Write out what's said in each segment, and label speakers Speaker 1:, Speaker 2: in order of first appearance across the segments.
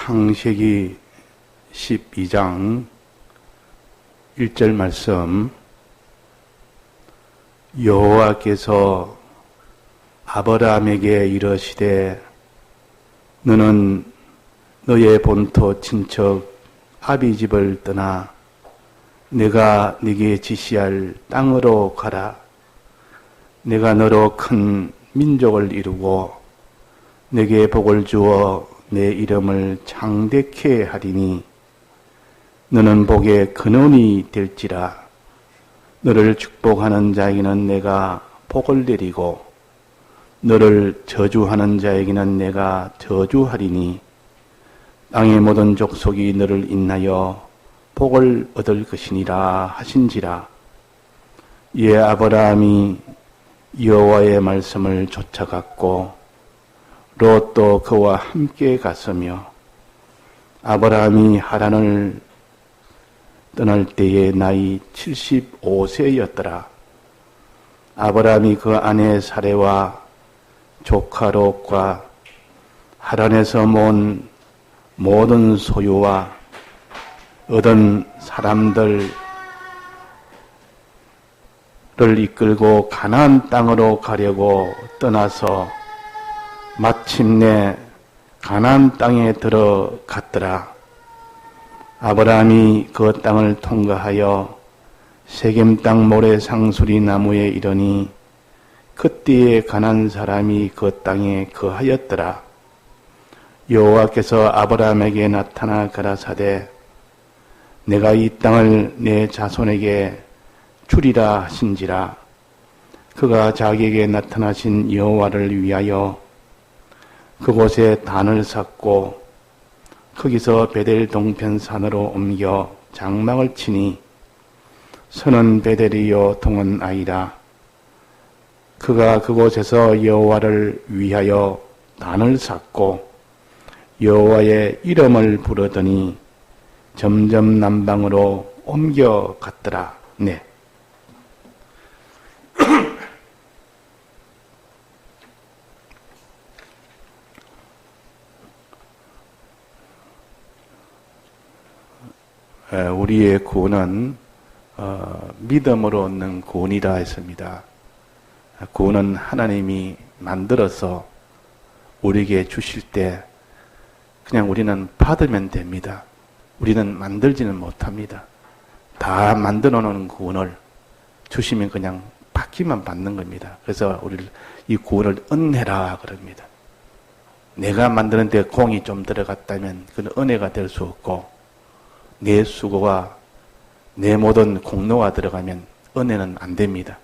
Speaker 1: 창세기 12장 1절 말씀. 여호와께서 아브라함에게 이르시되 너는 너의 본토 친척 아비집을 떠나 내가 네게 지시할 땅으로 가라. 내가 너로 큰 민족을 이루고 네게 복을 주어 내 이름을 창대케 하리니 너는 복의 근원이 될지라. 너를 축복하는 자에게는 내가 복을 내리고 너를 저주하는 자에게는 내가 저주하리니 땅의 모든 족속이 너를 인하여 복을 얻을 것이니라 하신지라. 이에 아브라함이 여호와의 말씀을 쫓아갔고 롯도 그와 함께 갔으며 아브라함이 하란을 떠날 때에 나이 75세였더라. 아브라함이 그 아내 사레와 조카 롯과 하란에서 모은 모든 소유와 얻은 사람들을 이끌고 가나안 땅으로 가려고 떠나서 마침내 가나안 땅에 들어갔더라. 아브라함이 그 땅을 통과하여 세겜 땅 모래상수리 나무에 이르니 그때에 가나안 사람이 그 땅에 거하였더라. 여호와께서 아브라함에게 나타나 가라사대 내가 이 땅을 내 자손에게 주리라 하신지라. 그가 자기에게 나타나신 여호와를 위하여 그곳에 단을 샀고 거기서 베델 동편 산으로 옮겨 장막을 치니 선은 베델이요 동은 아이라. 그가 그곳에서 여호와를 위하여 단을 샀고 여호와의 이름을 부르더니 점점 남방으로 옮겨갔더라. 네. 우리의 구원은 믿음으로 얻는 구원이라 했습니다. 구원은 하나님이 만들어서 우리에게 주실 때 그냥 우리는 받으면 됩니다. 우리는 만들지는 못합니다. 다 만들어 놓은 구원을 주시면 그냥 받기만 받는 겁니다. 그래서 우리를 이 구원을 은혜라 그럽니다. 내가 만드는데 공이 좀 들어갔다면 그건 은혜가 될 수 없고 내 수고와 내 모든 공로가 들어가면 은혜는 안 됩니다.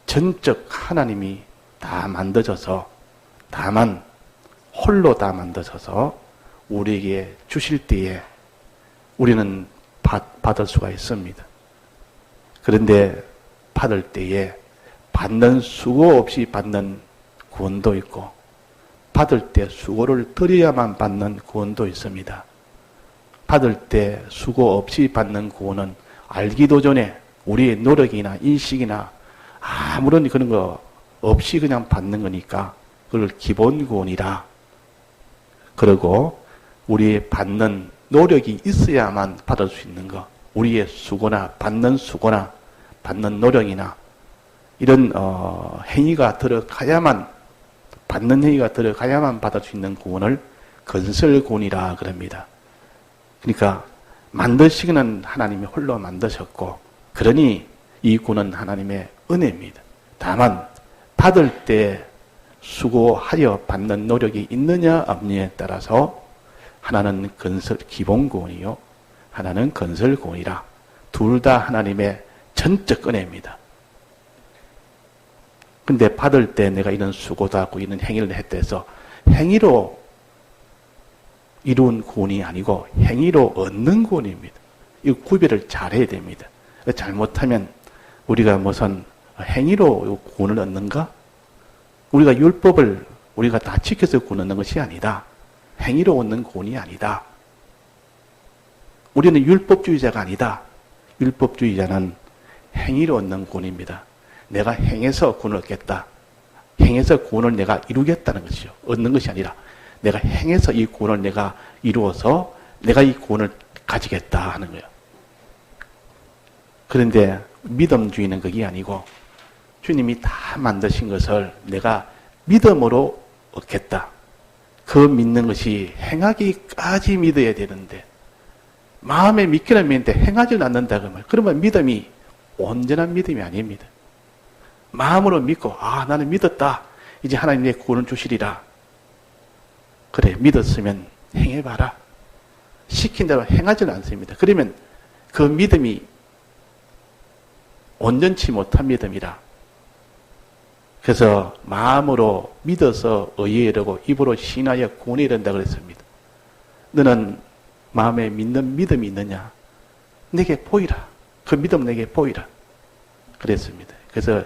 Speaker 1: 전적 하나님이 다 만들어져서 다만 홀로 다 만들어져서 우리에게 주실 때에 우리는 받을 수가 있습니다. 그런데 받을 때에 받는 수고 없이 받는 구원도 있고 받을 때 수고를 들여야만 받는 구원도 있습니다. 받을 때 수고 없이 받는 구원은 알기도 전에 우리의 노력이나 인식이나 아무런 그런 거 없이 그냥 받는 거니까 그걸 기본 구원이라. 그리고 우리의 받는 노력이 있어야만 받을 수 있는 거. 우리의 수고나 받는 노력이나 이런 행위가 들어가야만 받는 행위가 들어가야만 받을 수 있는 구원을 건설 구원이라 그럽니다. 그러니까 만드시기는 하나님이 홀로 만드셨고 그러니 이 구원은 하나님의 은혜입니다. 다만 받을 때 수고하여 받는 노력이 있느냐 없느냐에 따라서 하나는 건설 기본 구원이요 하나는 건설 구원이라 둘 다 하나님의 전적 은혜입니다. 근데 받을 때 내가 이런 수고도 하고 이런 행위를 했다 해서 행위로 이룬 구원이 아니고 행위로 얻는 구원입니다. 이 구별을 잘해야 됩니다. 잘못하면 우리가 무슨 행위로 구원을 얻는가? 우리가 율법을 우리가 다 지켜서 구원 얻는 것이 아니다. 행위로 얻는 구원이 아니다. 우리는 율법주의자가 아니다. 율법주의자는 행위로 얻는 구원입니다. 내가 행해서 구원을 얻겠다. 행해서 구원을 내가 이루겠다는 것이죠. 얻는 것이 아니라 내가 행해서 이 구원을 내가 이루어서 내가 이 구원을 가지겠다 하는 거예요. 그런데 믿음주의는 그게 아니고 주님이 다 만드신 것을 내가 믿음으로 얻겠다. 그 믿는 것이 행하기까지 믿어야 되는데 마음에 믿기는 믿는데 행하지는 않는다 그러면 그러면 믿음이 온전한 믿음이 아닙니다. 마음으로 믿고 나는 믿었다. 이제 하나님 내 구원을 주시리라. 그래 믿었으면 행해봐라. 시킨 대로 행하지는 않습니다. 그러면 그 믿음이 온전치 못한 믿음이라. 그래서 마음으로 믿어서 의에 이르고 입으로 신하여 구원에 이른다 그랬습니다. 너는 마음에 믿는 믿음이 있느냐? 내게 보이라. 그 믿음 내게 보이라. 그랬습니다. 그래서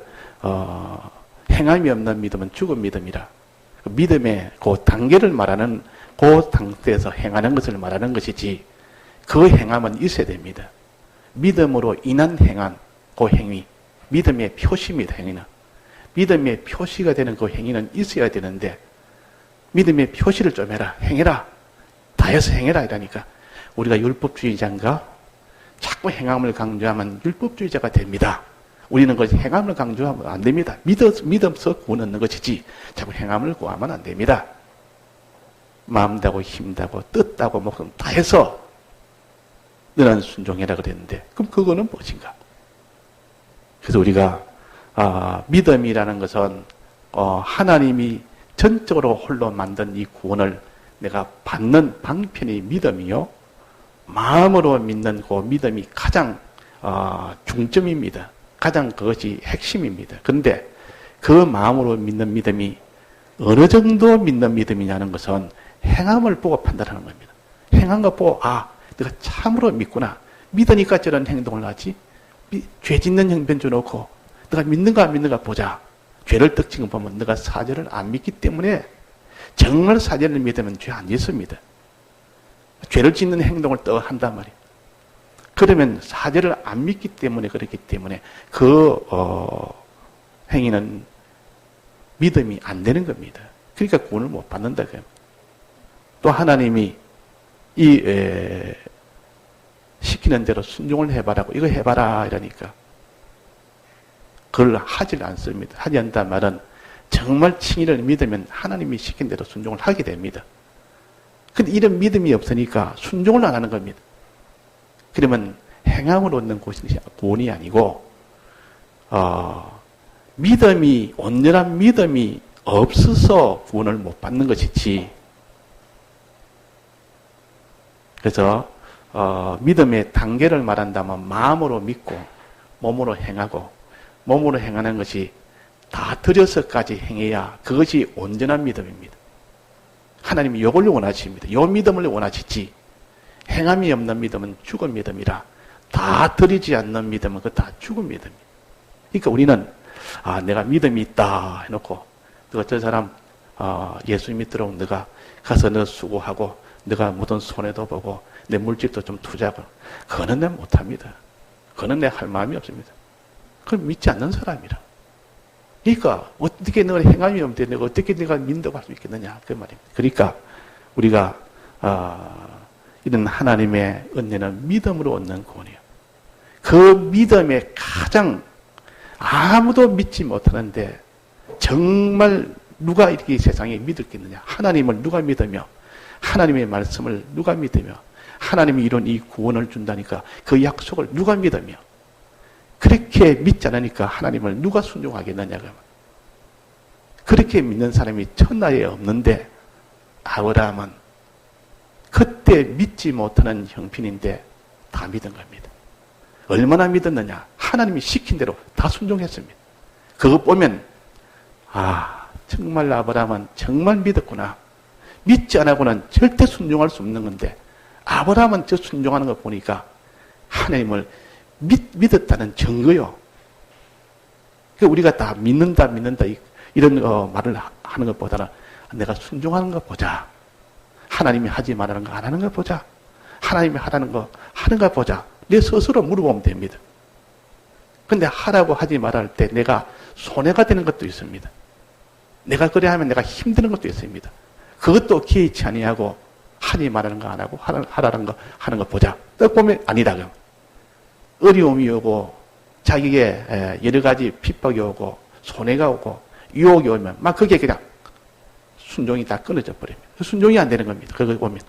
Speaker 1: 행함이 없는 믿음은 죽은 믿음이라. 그 믿음의 그 단계를 말하는 그 상태에서 행하는 것을 말하는 것이지 그 행함은 있어야 됩니다. 믿음으로 인한 행한 그 행위, 믿음의 표시입니다. 행위는. 믿음의 표시가 되는 그 행위는 있어야 되는데 믿음의 표시를 좀 해라. 행해라. 다해서 행해라 이라니까 우리가 율법주의자인가? 자꾸 행함을 강조하면 율법주의자가 됩니다. 우리는 그 행함을 강조하면 안 됩니다. 믿음서 구원 얻는 것이지 자꾸 행함을 구하면 안 됩니다. 마음 다고 힘 다고 뜻 다고 목숨 다해서 너는 순종해라 그랬는데 그럼 그거는 무엇인가? 그래서 우리가 믿음이라는 것은 하나님이 전적으로 홀로 만든 이 구원을 내가 받는 방편이 믿음이요. 마음으로 믿는 그 믿음이 가장 중점입니다. 가장 그것이 핵심입니다. 그런데 그 마음으로 믿는 믿음이 어느 정도 믿는 믿음이냐는 것은 행함을 보고 판단하는 겁니다. 행한 거 보고 내가 참으로 믿구나. 믿으니까 저런 행동을 하지. 죄 짓는 형편주 놓고 내가 믿는가 안 믿는가 보자. 죄를 떡지금 보면 내가 사죄를 안 믿기 때문에 정말 사죄를 믿으면 죄 안 짓습니다. 죄를 짓는 행동을 또 한단 말이에요. 그러면 사죄를 안 믿기 때문에 그렇기 때문에 그 행위는 믿음이 안 되는 겁니다. 그러니까 구원을 못 받는다. 또 하나님이 시키는 대로 순종을 해봐라고 이거 해봐라 이러니까 그걸 하질 않습니다. 하지 않는다는 말은 정말 칭의를 믿으면 하나님이 시킨 대로 순종을 하게 됩니다. 근데 이런 믿음이 없으니까 순종을 안 하는 겁니다. 그러면 행함을 얻는 구원이 아니고 믿음이 온전한 믿음이 없어서 구원을 못 받는 것이지. 그래서 믿음의 단계를 말한다면 마음으로 믿고 몸으로 행하고 몸으로 행하는 것이 다 들여서까지 행해야 그것이 온전한 믿음입니다. 하나님이 이걸 원하십니다. 이 믿음을 원하시지 행함이 없는 믿음은 죽은 믿음이라 다 들이지 않는 믿음은 그 다 죽은 믿음이에요. 그러니까 우리는 내가 믿음이 있다 해놓고 너가 저 사람 예수 믿도록 너가 가서 너 수고하고 너가 묻은 손해도 보고 내 물질도 좀 투자하고 그거는 내가 못합니다. 그거는 내가 할 마음이 없습니다. 그건 믿지 않는 사람이라. 그러니까 어떻게 너가 행함이 없는데 내가 어떻게 내가 믿는다고 할 수 있겠느냐 그 말입니다. 그러니까 우리가 이런 하나님의 은혜는 믿음으로 얻는 구원이에요. 그 믿음에 가장 아무도 믿지 못하는데 정말 누가 이렇게 세상에 믿었겠느냐. 하나님을 누가 믿으며 하나님의 말씀을 누가 믿으며 하나님이 이런 이 구원을 준다니까 그 약속을 누가 믿으며 그렇게 믿지 않으니까 하나님을 누가 순종하겠느냐. 그렇게 믿는 사람이 천하에 없는데 아브라함은 그때 믿지 못하는 형편인데 다 믿은 겁니다. 얼마나 믿었느냐. 하나님이 시킨 대로 다 순종했습니다. 그거 보면 정말 아브라함은 정말 믿었구나. 믿지 않고는 절대 순종할 수 없는 건데 아브라함은 저 순종하는 거 보니까 하나님을 믿었다는 증거요. 우리가 다 믿는다 이런 말을 하는 것보다는 내가 순종하는 거 보자. 하나님이 하지 말라는 거 안 하는 거 보자. 하나님이 하라는 거 하는 거 보자. 내 스스로 물어보면 됩니다. 근데 하라고 하지 말할 때 내가 손해가 되는 것도 있습니다. 내가 그래 하면 내가 힘드는 것도 있습니다. 그것도 기회치 아니하고 하지 말하는 거 안 하고 하라는 거 하는 거 보자. 딱 보면 아니다. 그럼 어려움이 오고 자기에게 여러 가지 핍박이 오고 손해가 오고 유혹이 오면 막 그게 그냥 순종이 다 끊어져 버립니다. 순종이 안 되는 겁니다. 그걸 보면.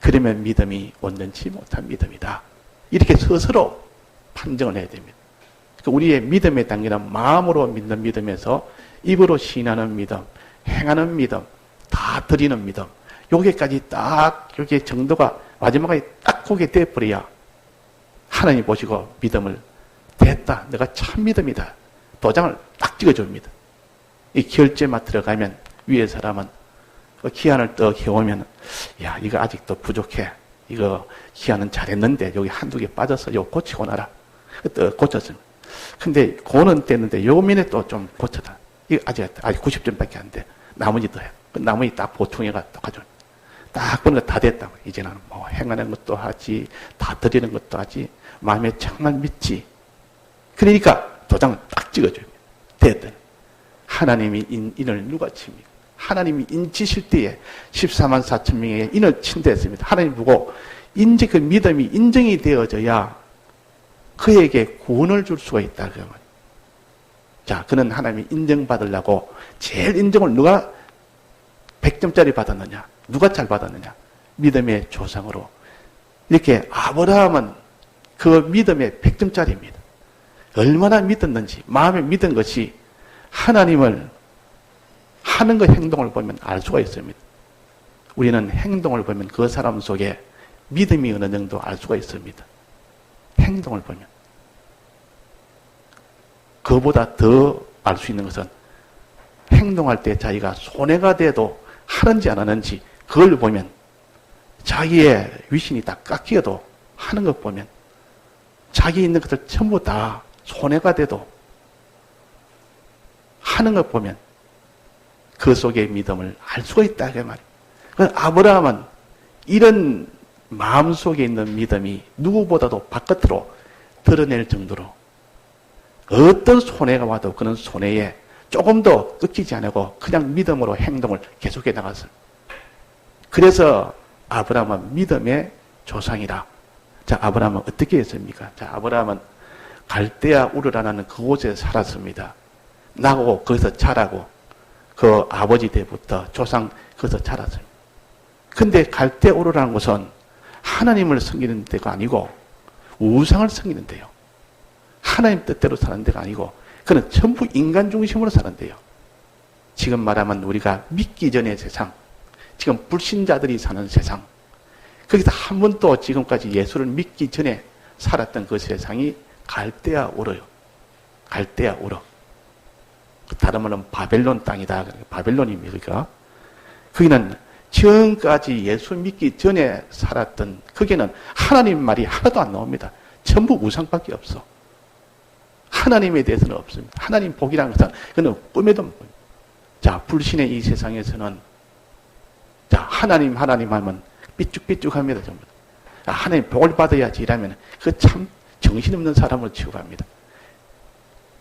Speaker 1: 그러면 믿음이 온전치 못한 믿음이다. 이렇게 스스로 판정을 해야 됩니다. 우리의 믿음의 단계는 마음으로 믿는 믿음에서 입으로 시인하는 믿음, 행하는 믿음, 다 드리는 믿음. 여기까지 딱, 여기 정도가 마지막에 딱 거기에 돼버려야 하나님 보시고 믿음을 됐다. 내가 참 믿음이다. 도장을 딱 찍어줍니다. 이 결제만 들어가면 위에 사람은 그 기한을 또 해오면, 야, 이거 아직도 부족해. 이거 기한은 잘했는데 여기 한두 개 빠져서 이거 고치고 나라. 또 고쳤습니다. 근데 고는 됐는데 요 면에 또 좀 고쳐다. 이거 아직 90점밖에 안 돼. 나머지 더 해. 나머지 딱 보충해가 또 가져. 딱 보니까 다 됐다고. 이제는 뭐 행하는 것도 하지, 다 드리는 것도 하지, 마음에 정말 믿지. 그러니까 도장을 딱 찍어줘요. 됐다. 하나님이 인을 누가 칩니까? 하나님이 인 치실 때에 14만 4천 명의 인을 친댔습니다. 하나님 보고 그 믿음이 인정이 되어져야 그에게 구원을 줄 수가 있다. 그러면. 자, 그는 하나님이 인정받으려고 제일 인정을 누가 100점짜리 받았느냐? 누가 잘 받았느냐? 믿음의 조상으로. 이렇게 아브라함은 그 믿음의 100점짜리입니다. 얼마나 믿었는지, 마음에 믿은 것이 하나님을 하는 그 행동을 보면 알 수가 있습니다. 우리는 행동을 보면 그 사람 속에 믿음이 어느 정도 알 수가 있습니다. 행동을 보면. 그보다 더 알 수 있는 것은 행동할 때 자기가 손해가 돼도 하는지 안 하는지 그걸 보면 자기의 위신이 다 깎여도 하는 것 보면 자기 있는 것들 전부 다 손해가 돼도 하는 것 보면 그 속의 믿음을 알 수가 있다. 그 말이에요. 아브라함은 이런 마음속에 있는 믿음이 누구보다도 바깥으로 드러낼 정도로 어떤 손해가 와도 그는 손해에 조금 더 꺾이지 않고 그냥 믿음으로 행동을 계속해 나갔어요. 그래서 아브라함은 믿음의 조상이라. 자, 아브라함은 어떻게 했습니까? 자, 아브라함은 갈대아 우르라는 그곳에 살았습니다. 나고 거기서 자라고 그 아버지 때부터 조상 거기서 자랐어요. 근데 갈대아 우르라는 곳은 하나님을 섬기는 데가 아니고 우상을 섬기는 데요. 하나님 뜻대로 사는 데가 아니고 그는 전부 인간 중심으로 사는 데요. 지금 말하면 우리가 믿기 전의 세상, 지금 불신자들이 사는 세상, 거기서 한 번도 지금까지 예수를 믿기 전에 살았던 그 세상이 갈대아 우르요. 갈대아 우르. 다른 말은 바벨론 땅이다. 바벨론입니다. 거기는 지금까지 예수 믿기 전에 살았던 거기는 하나님 말이 하나도 안 나옵니다. 전부 우상밖에 없어. 하나님에 대해서는 없습니다. 하나님 복이라는 것은 그는 꿈에도 못 봅니다. 자, 불신의 이 세상에서는 자, 하나님 하면 삐쭉삐쭉합니다. 전부. 아, 하나님 복을 받아야지 이라면 그 참 정신없는 사람으로 취급합니다.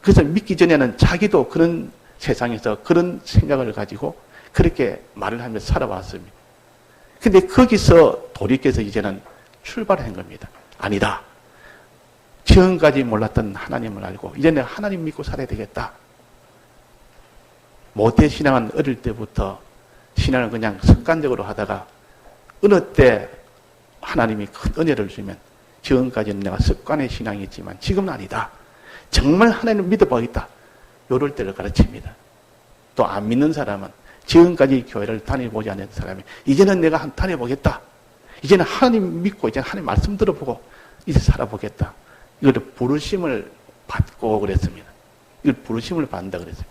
Speaker 1: 그래서 믿기 전에는 자기도 그런 세상에서 그런 생각을 가지고 그렇게 말을 하면서 살아왔습니다. 근데 거기서 돌이켜서 이제는 출발한 겁니다. 아니다. 지금까지 몰랐던 하나님을 알고 이제는 하나님 믿고 살아야 되겠다. 모태신앙은 어릴 때부터 신앙을 그냥 습관적으로 하다가 어느 때 하나님이 큰 은혜를 주면 지금까지는 내가 습관의 신앙이 있지만 지금은 아니다. 정말 하나님을 믿어보겠다. 요럴 때를 가르칩니다. 또 안 믿는 사람은 지금까지 교회를 다녀보지 않은 사람이 이제는 내가 한 다녀보겠다. 이제는 하나님 믿고 이제 하나님 말씀 들어보고 이제 살아보겠다. 이걸 부르심을 받고 그랬습니다. 이걸 부르심을 받는다 그랬어요.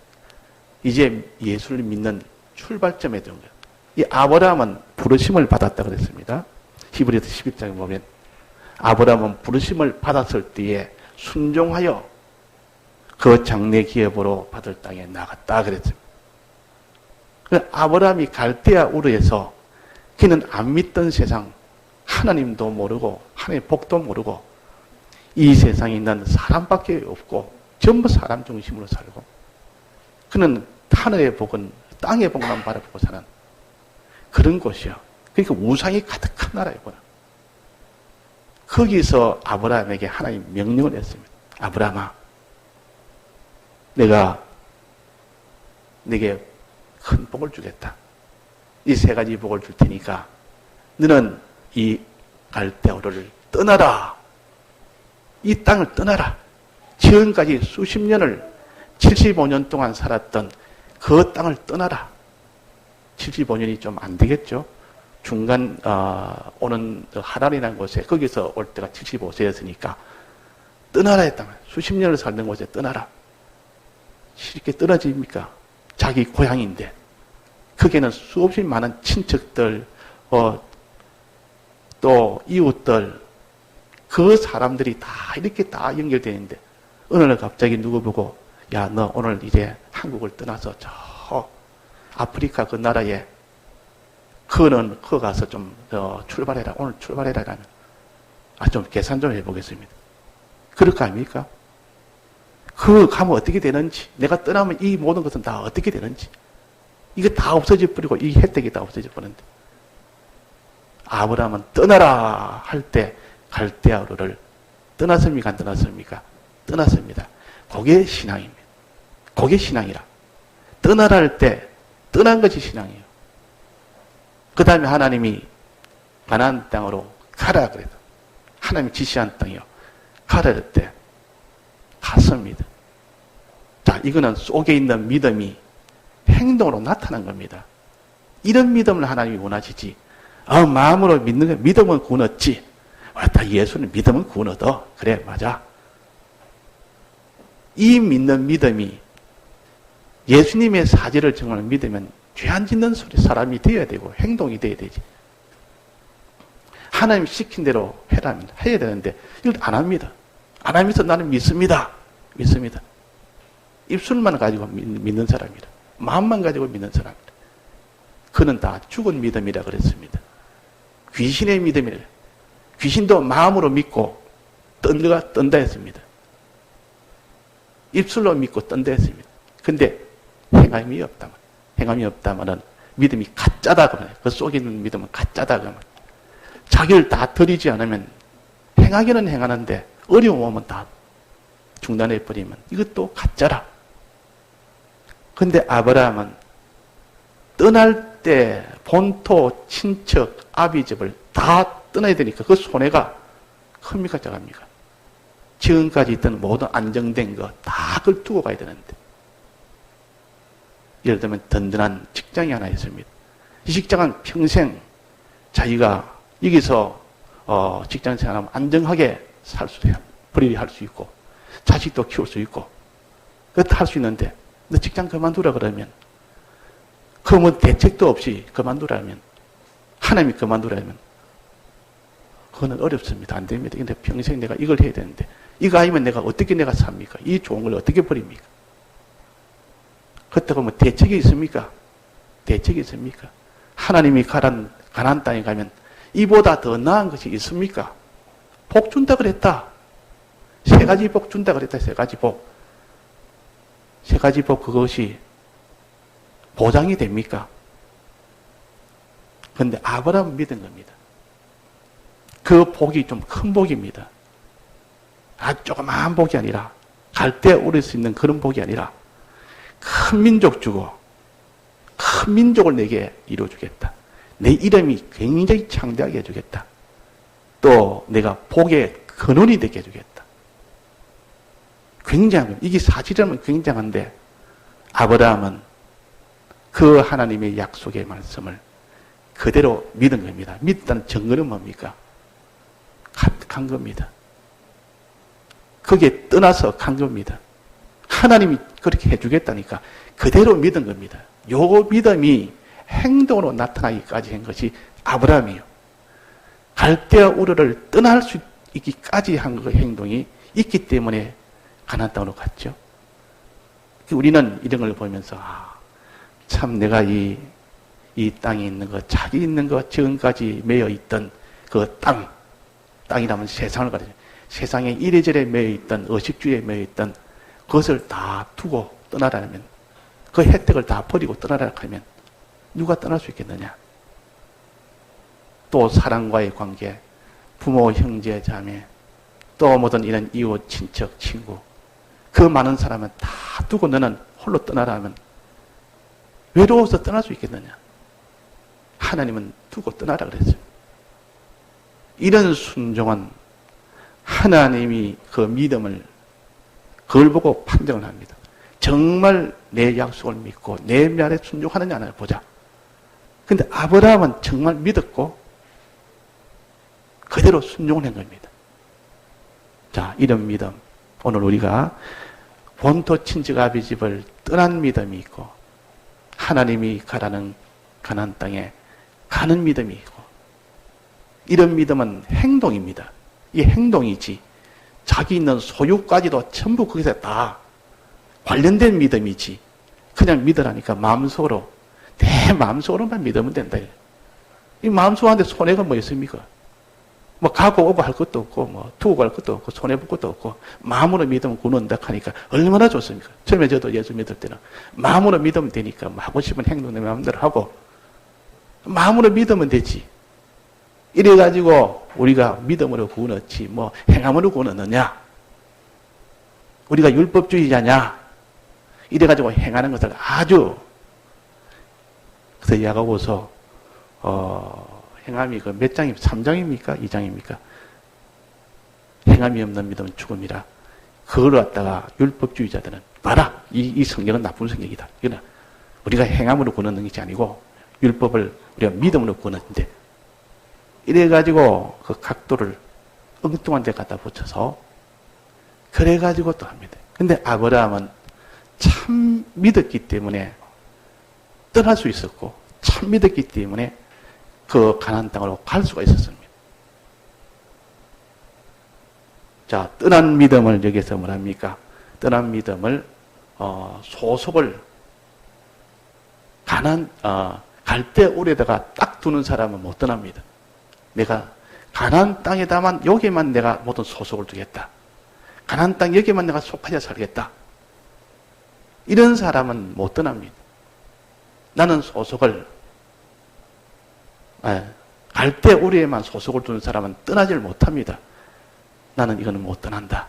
Speaker 1: 이제 예수를 믿는 출발점에 든 거예요. 이 아브라함은 부르심을 받았다 그랬습니다. 히브리서 11장에 보면 아브라함은 부르심을 받았을 때에 순종하여 그 장래 기업으로 받을 땅에 나갔다 그랬습니다. 아브라함이 갈대아 우르에서 그는 안 믿던 세상, 하나님도 모르고 하나님의 복도 모르고 이 세상에 있는 사람밖에 없고 전부 사람 중심으로 살고 그는 하늘의 복은 땅의 복만 바라보고 사는 그런 곳이요. 그러니까 우상이 가득한 나라였구나. 거기서 아브라함에게 하나님 명령을 했습니다. 아브라함아, 내가 네게 큰 복을 주겠다. 이 세 가지 복을 줄 테니까 너는 이 갈대아우르를 떠나라. 이 땅을 떠나라. 지금까지 수십 년을 75년 동안 살았던 그 땅을 떠나라. 75년이 좀 안 되겠죠. 중간 오는 하란이라는 곳에 거기서 올 때가 75세였으니까 떠나라 했다면 수십 년을 살던 곳에 떠나라. 쉽게 떨어집니까? 자기 고향인데 거기에는 수없이 많은 친척들 또 이웃들 그 사람들이 다 이렇게 다 연결되어 있는데 어느 날 갑자기 누구 보고 야, 너 오늘 이제 한국을 떠나서 저 아프리카 그 나라에 그는 거 가서 좀 출발해라. 오늘 출발해라. 라면 좀 계산 좀 해보겠습니다. 그럴 거 아닙니까? 그 가면 어떻게 되는지, 내가 떠나면 이 모든 것은 다 어떻게 되는지, 이게 다 없어져 버리고 이 혜택이 다 없어져 버리는데 아브라함은 떠나라 할 때 갈대아우르를 떠났습니까? 안 떠났습니까? 떠났습니다. 그게 신앙입니다. 그게 신앙이라. 떠나라 할 때 떠난 것이 신앙이에요. 그 다음에 하나님이 가나안 땅으로 가라 그래도 하나님이 지시한 땅이요. 가라 할 때 갔습니다. 자, 이거는 속에 있는 믿음이 행동으로 나타난 겁니다. 이런 믿음을 하나님이 원하시지. 마음으로 믿는 게 믿음은 구원 얻지. 다 예수는 믿음은 구원 얻어. 그래, 맞아. 이 믿는 믿음이 예수님의 사실을 정말 믿으면 죄 안 짓는 사람이 되어야 되고 행동이 되어야 되지. 하나님 시킨 대로 해라면 해야 되는데 이걸 안 합니다. 안 하면서 나는 믿습니다. 믿습니다. 입술만 가지고 믿는 사람이라. 마음만 가지고 믿는 사람이라. 그는 다 죽은 믿음이라 그랬습니다. 귀신의 믿음이라. 귀신도 마음으로 믿고 떤다 했습니다. 입술로 믿고 떤다 했습니다. 근데 행함이 없다면, 행함이 없다면은 믿음이 가짜다 그러면, 그 속에 있는 믿음은 가짜다 그러면, 자기를 다 드리지 않으면 행하기는 행하는데 어려움 오면 다 중단해 버리면 이것도 가짜라. 근데 아브라함은 떠날 때 본토, 친척, 아비집을 다 떠나야 되니까 그 손해가 큽니까 작습니까? 지금까지 있던 모든 안정된 거 다 그걸 두고 가야 되는데 예를 들면 든든한 직장이 하나 있습니다. 이 직장은 평생 자기가 여기서 직장 생활하면 안정하게 살 수 있어요. 벌이할 수 있고 자식도 키울 수 있고 그것도 할 수 있는데 너 직장 그만두라 그러면 그러면 대책도 없이 그만두라면 하나님이 그만두라면 그거는 어렵습니다. 안 됩니다. 근데 평생 내가 이걸 해야 되는데 이거 아니면 내가 어떻게 내가 삽니까? 이 좋은 걸 어떻게 버립니까? 그렇다고 뭐 대책이 있습니까? 대책이 있습니까? 하나님이 가나안 땅에 가면 이보다 더 나은 것이 있습니까? 복 준다 그랬다. 세 가지 복 준다 그랬다. 세 가지 복. 세 가지 복 그것이 보장이 됩니까? 그런데 아브라함은 믿은 겁니다. 그 복이 좀 큰 복입니다. 조그마한 복이 아니라 갈대 오를 수 있는 그런 복이 아니라 큰 민족 주고 큰 민족을 내게 이루어주겠다. 내 이름이 굉장히 창대하게 해주겠다. 또 내가 복의 근원이 되게 해주겠다. 굉장한 이게 사실이라면 굉장한데 아브라함은 그 하나님의 약속의 말씀을 그대로 믿은 겁니다. 믿다는 증거는 뭡니까? 간 겁니다. 거기에 떠나서 간 겁니다. 하나님이 그렇게 해주겠다니까 그대로 믿은 겁니다. 요 믿음이 행동으로 나타나기까지 한 것이 아브라함이에요. 갈대아 우르를 떠날 수 있기까지 한 그 행동이 있기 때문에 가나안 땅으로 갔죠. 우리는 이런 걸 보면서 참 내가 이 땅에 있는 거, 자기 있는 거, 지금까지 매여 있던 그 땅이라면 세상을 가리죠. 세상에 이래저래 매여 있던 의식주의에 매여 있던 그것을 다 두고 떠나라면 그 혜택을 다 버리고 떠나라 하면 누가 떠날 수 있겠느냐? 또 사람과의 관계, 부모, 형제, 자매, 또 모든 이런 이웃, 친척, 친구, 그 많은 사람은 다 두고 너는 홀로 떠나라 하면 외로워서 떠날 수 있겠느냐? 하나님은 두고 떠나라 그랬어요. 이런 순종은 하나님이 그 믿음을 그걸 보고 판정을 합니다. 정말 내 약속을 믿고 내 말에 순종하느냐를 보자. 근데 아브라함은 정말 믿었고 그대로 순종을 한 겁니다. 자, 이런 믿음. 오늘 우리가 본토 친척 아비 집을 떠난 믿음이 있고 하나님이 가라는 가나안 땅에 가는 믿음이 있고 이런 믿음은 행동입니다. 이 행동이지 자기 있는 소유까지도 전부 거기서 다 관련된 믿음이지 그냥 믿으라니까 마음속으로 내 마음속으로만 믿으면 된다. 이 마음속한테 손해가 뭐 있습니까? 뭐 가고 오고 할 것도 없고 뭐 두고 갈 것도 없고 손해볼 것도 없고 마음으로 믿으면 구원한다 하니까 얼마나 좋습니까? 처음에 저도 예수 믿을 때는 마음으로 믿으면 되니까 뭐 하고 싶은 행동 내 마음대로 하고 마음으로 믿으면 되지. 이래가지고 우리가 믿음으로 구원 얻지 뭐 행함으로 구원 얻느냐? 우리가 율법주의자냐? 이래가지고 행하는 것을 아주 그래서 야고보서 행함이 그 몇 장이 3장입니까? 2장입니까? 행함이 없는 믿음은 죽음이라. 그걸 갖다가 율법주의자들은 봐라. 이 성경은 나쁜 성경이다. 그러나 우리가 행함으로 구원 얻는 것이 아니고 율법을 우리가 믿음으로 구원 얻는데 이래가지고 그 각도를 엉뚱한 데 갖다 붙여서 그래가지고 또 합니다. 근데 아브라함은 참 믿었기 때문에 떠날 수 있었고 참 믿었기 때문에 그 가나안 땅으로 갈 수가 있었습니다. 자, 떠난 믿음을 여기서 뭐랍니까? 떠난 믿음을 소속을 갈대울에다가 딱 두는 사람은 못 떠납니다. 내가 가나안 땅에다만 여기만 내가 모든 소속을 두겠다. 가나안 땅 여기만 내가 속하여 살겠다. 이런 사람은 못 떠납니다. 나는 소속을 갈대우리에만 소속을 두는 사람은 떠나질 못합니다. 나는 이거는 못 떠난다.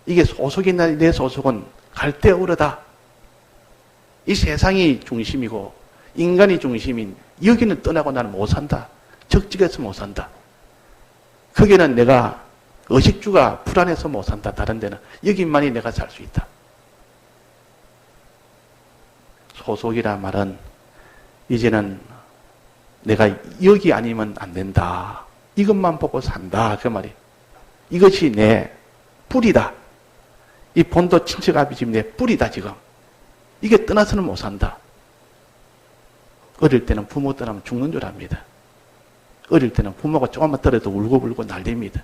Speaker 1: 이게 소속이나 내 소속은 갈대우르다. 이 세상이 중심이고 인간이 중심인 여기는 떠나고 나는 못 산다. 적직해서 못 산다. 거기는 내가 의식주가 불안해서 못 산다. 다른 데는 여기만이 내가 살 수 있다. 소속이라 말은 이제는 내가 여기 아니면 안 된다. 이것만 보고 산다. 그 말이. 이것이 내 뿌리다. 이 본토 친척 아비집 내 뿌리다 지금. 이게 떠나서는 못 산다. 어릴 때는 부모 떠나면 죽는 줄 압니다. 어릴 때는 부모가 조금만 떨어도 울고불고 난립니다.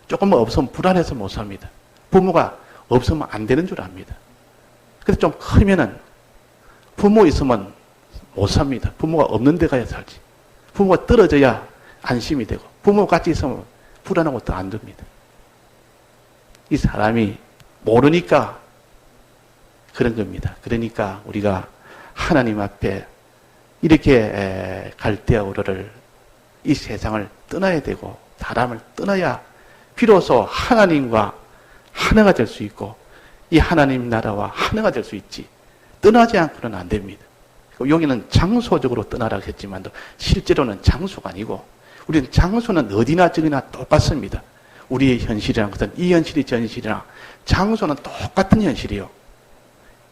Speaker 1: 조금만 없으면 불안해서 못 삽니다. 부모가 없으면 안 되는 줄 압니다. 그래서 좀 크면은 부모 있으면 못 삽니다. 부모가 없는 데 가야 살지. 부모가 떨어져야 안심이 되고 부모 같이 있으면 불안하고 또 안 됩니다. 이 사람이 모르니까 그런 겁니다. 그러니까 우리가 하나님 앞에 이렇게 갈대아우르를 이 세상을 떠나야 되고 사람을 떠나야 비로소 하나님과 하나가 될 수 있고 이 하나님 나라와 하나가 될 수 있지. 떠나지 않고는 안 됩니다. 여기는 장소적으로 떠나라고 했지만 실제로는 장소가 아니고 우리는 장소는 어디나 저기나 똑같습니다. 우리의 현실이라는 것은 이 현실이 저 현실이나 장소는 똑같은 현실이요.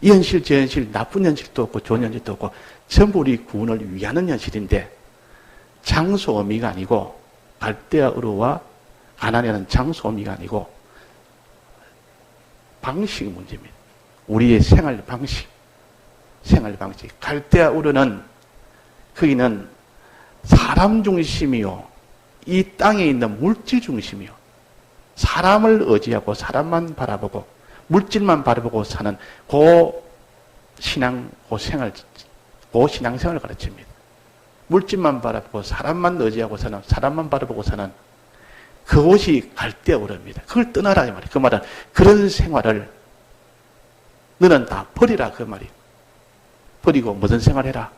Speaker 1: 이 현실 저 현실 나쁜 현실도 없고 좋은 현실도 없고 전부 우리 구원을 위하는 현실인데 장소 의미가 아니고 갈대아우르와 가나안이라는 장소 의미가 아니고 방식 문제입니다. 우리의 생활 방식. 갈대아우르는 거기는 사람 중심이요. 이 땅에 있는 물질 중심이요. 사람을 의지하고 사람만 바라보고 물질만 바라보고 사는 신앙생활을 가르칩니다. 물질만 바라보고 사람만 의지하고 사는 사람만 바라보고 사는 그곳이 갈대아우르입니다. 그걸 떠나라 이 말이에요. 그 말은 그런 생활을 너는 다 버리라 그 말이에요. 버리고 무슨 생활해라?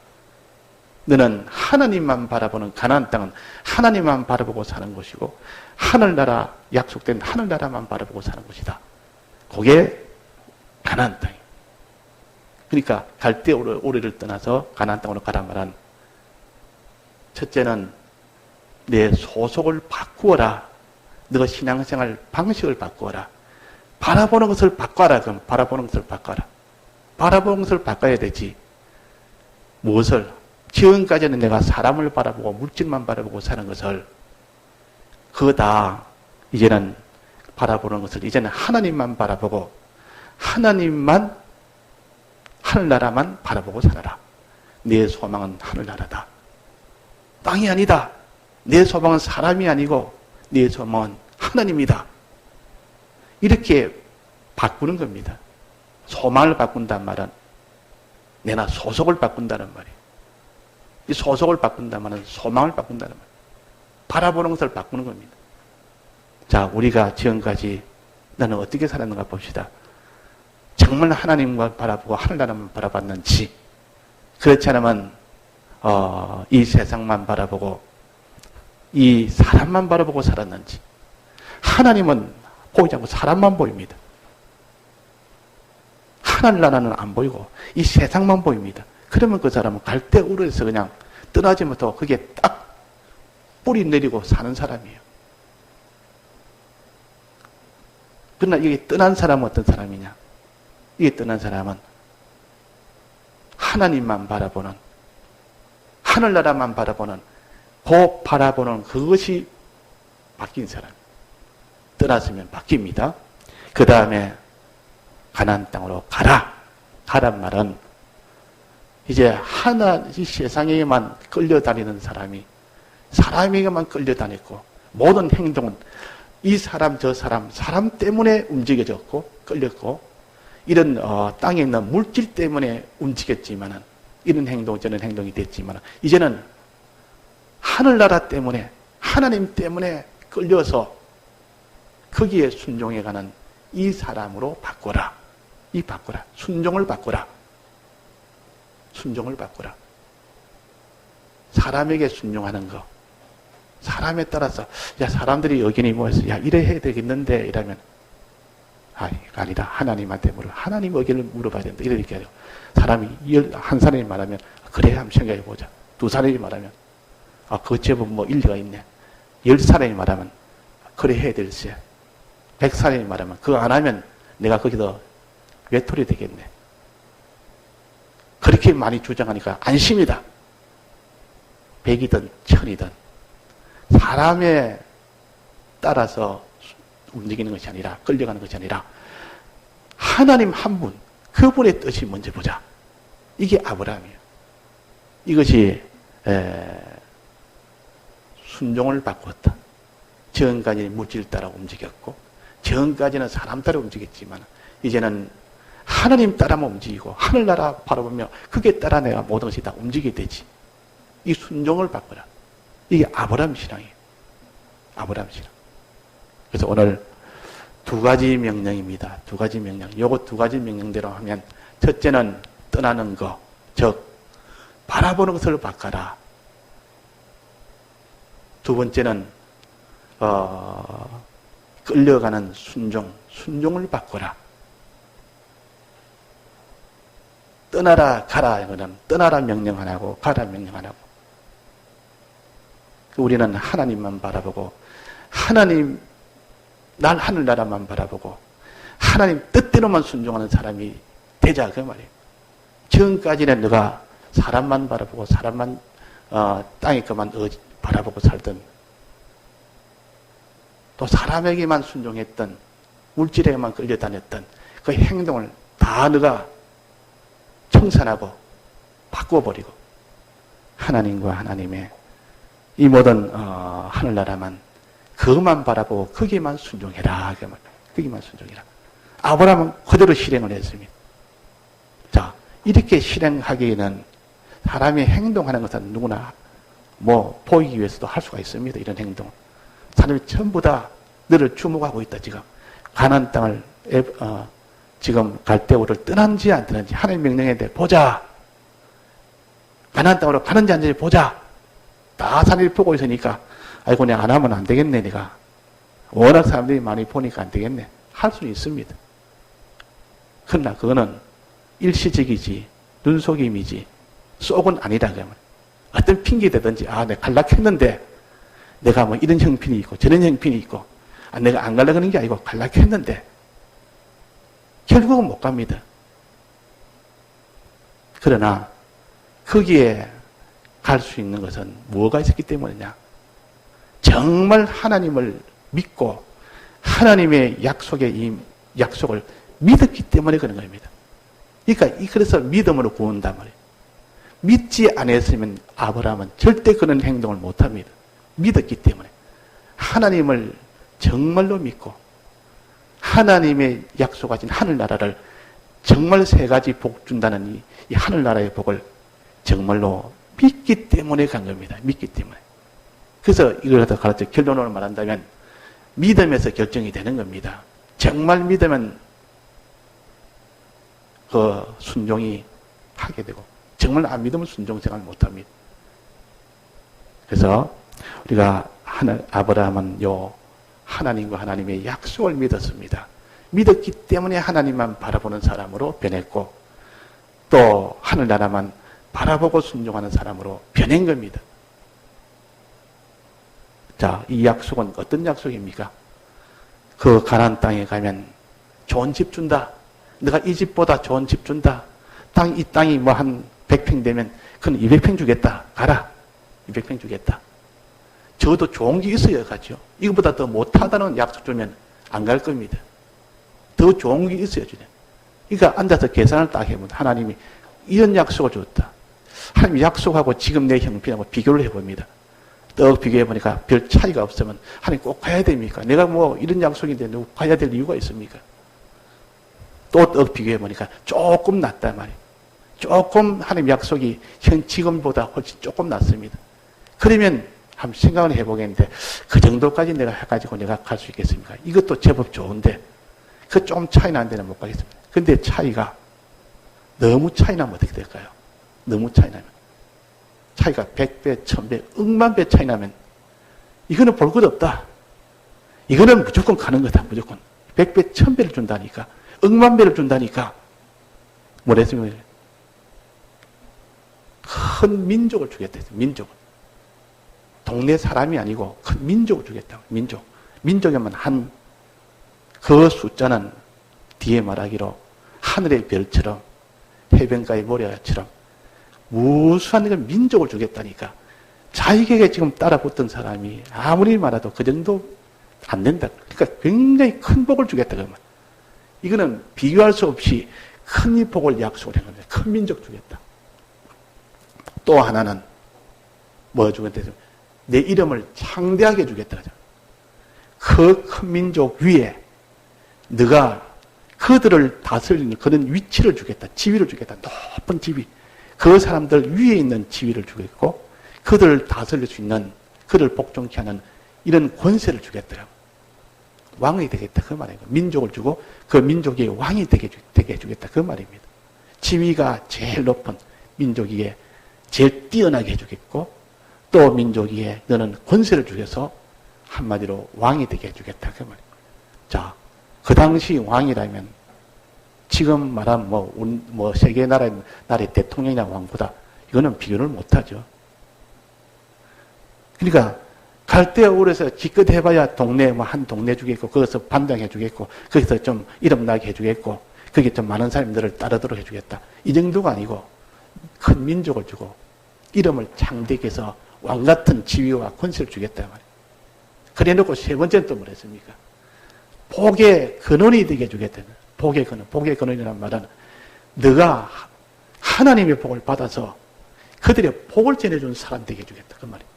Speaker 1: 너는 하나님만 바라보는 가나안 땅은 하나님만 바라보고 사는 곳이고 하늘나라 약속된 하늘나라만 바라보고 사는 곳이다. 그게 가나안 땅이에요. 그러니까 갈대 오리를 떠나서 가나안 땅으로 가라 말한 첫째는 내 소속을 바꾸어라. 너 신앙생활 방식을 바꾸어라. 바라보는 것을 바꿔라. 그럼 바라보는 것을 바꿔라. 바라보는 것을 바꿔야 되지. 무엇을? 지금까지는 내가 사람을 바라보고 물질만 바라보고 사는 것을 그거 다 이제는 바라보는 것을 이제는 하나님만 바라보고 하나님만 하늘나라만 바라보고 살아라. 내 소망은 하늘나라다. 땅이 아니다. 내 소망은 사람이 아니고 내 소망은 하나님이다. 이렇게 바꾸는 겁니다. 소망을 바꾼다는 말은 내나 소속을 바꾼다는 말이에요. 이 소속을 바꾼다는 말은 소망을 바꾼다는 말이에요. 바라보는 것을 바꾸는 겁니다. 자, 우리가 지금까지 나는 어떻게 살았는가 봅시다. 정말 하나님과 바라보고 하늘나라만 바라봤는지 그렇지 않으면 이 세상만 바라보고 이 사람만 바라보고 살았는지 하나님은 보이지 않고 사람만 보입니다. 하늘나라는 안 보이고 이 세상만 보입니다. 그러면 그 사람은 갈대우르에서 그냥 떠나지 못하고 그게 딱 뿌리 내리고 사는 사람이에요. 그러나 이게 떠난 사람은 어떤 사람이냐? 이게 떠난 사람은 하나님만 바라보는 하늘나라만 바라보는 그 바라보는 그것이 바뀐 사람. 떠났으면 바뀝니다. 그 다음에 가나안 땅으로 가라. 가란 말은 이제 이 세상에만 끌려다니는 사람에게만 끌려다녔고 모든 행동은 이 사람 저 사람 때문에 움직여졌고 끌렸고 이런 땅에 있는 물질 때문에 움직였지만은 이런 행동 저런 행동이 됐지만 이제는 하늘나라 때문에 하나님 때문에 끌려서 거기에 순종해가는 이 사람으로 바꿔라. 바꿔라. 순종을 바꿔라. 순종을 바꿔라. 사람에게 순종하는 거. 사람에 따라서 야 사람들이 여기니 모여서 야 이래 해야 되겠는데 이러면 아니다. 하나님한테 하나님 의견을 물어봐야 된다. 이렇게 하죠. 사람이 한 사람이 말하면 그래 한번 생각해 보자. 두 사람이 말하면 그거 제법 뭐 일리가 있네. 10사람이 말하면 그래 해야 될세. 100사람이 말하면 그거 안 하면 내가 거기다 외톨이 되겠네. 그렇게 많이 주장하니까 안심이다. 100이든 1000이든 사람에 따라서 움직이는 것이 아니라 끌려가는 것이 아니라 하나님 한 분, 그분의 뜻이 먼저 보자. 이게 아브라함이에요. 이것이 순종을 바꿨다. 지금까지는 물질 따라 움직였고 지금까지는 사람 따라 움직였지만 이제는 하나님 따라만 움직이고 하늘나라 바라보며 그게 따라 내가 모든 것이 다 움직이게 되지. 이 순종을 바꿔라. 이게 아브라함 신앙이에요. 아브라함 신앙. 그래서 오늘 두 가지 명령입니다. 두 가지 명령. 요거 두 가지 명령대로 하면 첫째는 떠나는 것, 즉 바라보는 것을 바꿔라. 두 번째는 끌려가는 순종을 바꿔라. 떠나라 가라 이거는 떠나라 명령 안 하고 가라 명령 안 하고 우리는 하나님만 바라보고 하나님 날 하늘나라만 바라보고 하나님 뜻대로만 순종하는 사람이 되자 그 말이에요. 지금까지는 너가 사람만 바라보고 사람만 땅에 것만 바라보고 살던 또 사람에게만 순종했던 물질에만 끌려다녔던 그 행동을 다 너가 청산하고 바꿔버리고 하나님과 하나님의 이 모든 하늘나라만 그것만 바라보고 거기에만 순종해라. 거기만 순종해라. 아브라함은 그대로 실행을 했습니다. 자, 이렇게 실행하기에는 사람이 행동하는 것은 누구나 보이기 위해서도 할 수가 있습니다. 이런 행동. 사람이 전부 다 너를 주목하고 있다. 지금 가나안 땅을 지금 갈대우를 떠난지 안 떠난지 하나님 명령에 대해 보자. 가나안 땅으로 가는지 안 가는지 보자. 다 사람들이 보고 있으니까 아이고 내가 안 하면 안 되겠네. 내가 워낙 사람들이 많이 보니까 안 되겠네. 할 수는 있습니다. 그러나 그거는 일시적이지 눈속임이지 쏙은 아니라 그러면 어떤 핑계대든지 내가 갈락했는데 내가 뭐 이런 형편이 있고 저런 형편이 있고 내가 안 가려고 하는 게 아니고 갈락했는데 결국은 못 갑니다. 그러나 거기에 갈 수 있는 것은 뭐가 있었기 때문이냐? 정말 하나님을 믿고 하나님의 이 약속을 믿었기 때문에 그런 겁니다. 그러니까 그래서 믿음으로 구원단 말이에요. 믿지 않았으면 아브라함은 절대 그런 행동을 못합니다. 믿었기 때문에 하나님을 정말로 믿고 하나님의 약속하신 하늘나라를 정말 3가지 복 준다는 이 하늘나라의 복을 정말로 믿기 때문에 간 겁니다. 믿기 때문에. 그래서 이걸 갖다 가르쳐 결론으로 말한다면 믿음에서 결정이 되는 겁니다. 정말 믿으면 그 순종이 하게 되고 정말 안 믿으면 순종 생활 못합니다. 그래서 우리가 아브라함은 하나님과 하나님의 약속을 믿었습니다. 믿었기 때문에 하나님만 바라보는 사람으로 변했고 또 하늘나라만 바라보고 순종하는 사람으로 변한 겁니다. 자, 이 약속은 어떤 약속입니까? 그 가나안 땅에 가면 좋은 집 준다. 내가 이 집보다 좋은 집 준다. 이 땅이 뭐 한 100평 되면 그건 200평 주겠다. 가라. 200평 주겠다. 저도 좋은 게 있어야 가죠. 이거보다 더 못하다는 약속 주면 안 갈 겁니다. 더 좋은 게 있어야 주네. 그러니까 앉아서 계산을 딱 해보면 하나님이 이런 약속을 줬다. 하나님 약속하고 지금 내 형편하고 비교를 해봅니다. 떡 비교해보니까 별 차이가 없으면 하나님 꼭 가야 됩니까? 내가 뭐 이런 약속인데 누구 가야 될 이유가 있습니까? 또 떡 비교해보니까 조금 낫단 말이에요. 조금 하나님 약속이 지금보다 훨씬 조금 낫습니다. 그러면 한번 생각을 해보겠는데 그 정도까지 내가 해가지고 내가 갈 수 있겠습니까? 이것도 제법 좋은데 그 좀 차이 나는 데는 못 가겠습니다. 근데 차이가 너무 차이 나면 어떻게 될까요? 너무 차이 나면 차이가 100배, 1000배, 억만 배 차이 나면 이거는 볼 것 없다. 이거는 무조건 가는 거다. 무조건 100배, 1000배를 준다니까 억만 배를 준다니까 뭐랬습니까? 큰 민족을 주겠다. 민족을. 동네 사람이 아니고 큰 민족을 주겠다. 민족이면 그 숫자는 뒤에 말하기로 하늘의 별처럼 해변가의 모래처럼 무수한 민족을 주겠다니까. 자기에게 지금 따라붙던 사람이 아무리 말해도 그 정도 안 된다. 그러니까 굉장히 큰 복을 주겠다. 그러면 이거는 비교할 수 없이 큰 이 복을 약속을 한 겁니다. 큰 민족 주겠다. 또 하나는 뭐 주겠다? 내 이름을 창대하게 주겠다. 그 큰 민족 위에 네가 그들을 다스리는 그런 위치를 주겠다. 지위를 주겠다. 높은 지위. 그 사람들 위에 있는 지위를 주겠고 그들을 다스릴 수 있는 그들을 복종케 하는 이런 권세를 주겠다. 왕이 되겠다. 그 말이에요. 민족을 주고 그 민족의 왕이 되게 해주겠다. 그 말입니다. 지위가 제일 높은 민족이기에 제일 뛰어나게 해주겠고 또 민족이기에 너는 권세를 주셔서 한마디로 왕이 되게 해주겠다. 그 말입니다. 자, 그 당시 왕이라면 지금 말한 세계 나라의 대통령이나 왕보다 이거는 비교를 못하죠. 그러니까 갈대아울에서 기껏 해봐야 동네 한 동네 주겠고 거기서 반장해 주겠고 거기서 좀 이름 나게 해주겠고 거기에 좀 많은 사람들을 따르도록 해주겠다. 이 정도가 아니고 큰 민족을 주고 이름을 창대하게 해서 왕 같은 지위와 권세를 주겠다 말이에요. 그래놓고 세 번째는 또 뭐랬습니까? 복의 근원이 되게 해주겠다는 복의 근원. 복의 근원이라는 말은 너가 하나님의 복을 받아서 그들의 복을 전해주는 사람 되게 해주겠다. 그 말이에요.